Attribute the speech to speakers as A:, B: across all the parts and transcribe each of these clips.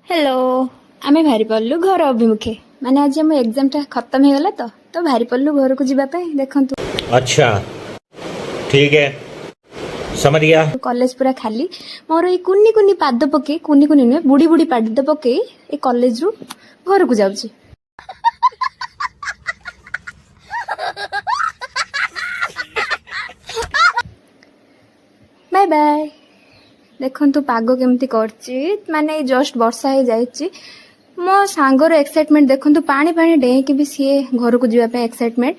A: Hello आमे भारी पड़लु घर अभिमुखे माने आज हम एग्जाम टा खत्म हो गला तो भारी पड़लु घर को जीवा पे देखंतु।
B: अच्छा ठीक है समझ गया।
A: कॉलेज पूरा खाली मोर ए कुनी कुनी पाद पके कुनी कुनी नुहे बुड़ी बुड़ी पाद पके ए कॉलेज रु घर को जाउची। Bye bye. देखंतु पागो केमती करची माने जस्ट वर्षा हो जायची मो सांगर एक्साइटमेंट देखंतु पानी पानी डे के भी सीए घर को जीवा पे एक्साइटमेंट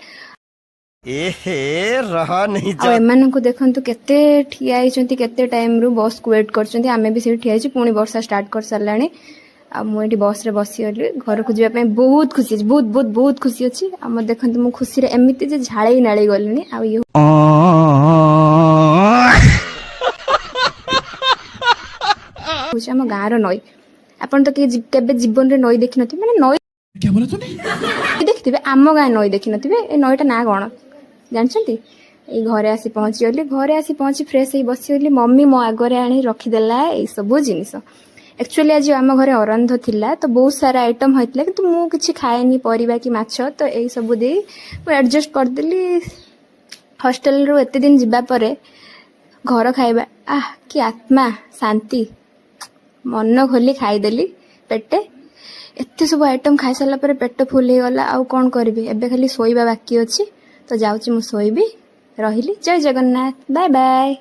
C: एहे रहा नहीं
A: आ एमान को देखंतु केते ठिया आइचंती केते टाइम रु बस को वेट करचंती आमे भी से ठिया आइची पुणी वर्षा स्टार्ट कर सरलाणी आ मु एठी बस रे बसी गली घर को जीवा पे बहुत खुशी अछि बहुत बहुत बहुत खुशी अछि आ म देखंतु मु खुशी रे एमिति जे झाळेई नाळी गलनी आ ये आम गाँव नई आपन तो केबे जीवन रे नई देखि नथि माने नई
C: क्या बोला तूने
A: देखिथिबे आम गाँ नई देखि नथिबे ए नईटा ना कोन जानछंती ए घरे आसी पहुंची गली घरे आसी पहुंची फ्रेश हे बसी गली मम्मी मो आगरे आनी रखी देला ए सब जिनिस एक्चुअली आज आम घरे अरंध थिला तो बहुत सारा आइटम होइतला कि मु किछि खाएनी परिबा कि माछ तो ए सब दे मु एडजस्ट कर देली हॉस्टल रो एते दिन जिबा परे घर खाइबा आह कि आत्मा शांति मन खोली खाईदेली पेटे एत सब आइटम खाई सारा पर पेट फुल हो गला आउ कौन करी एबे खाली सोइबा बाकी अच्छी तो जाऊँ मु सोइबी रही जय जगन्नाथ बाय बाय।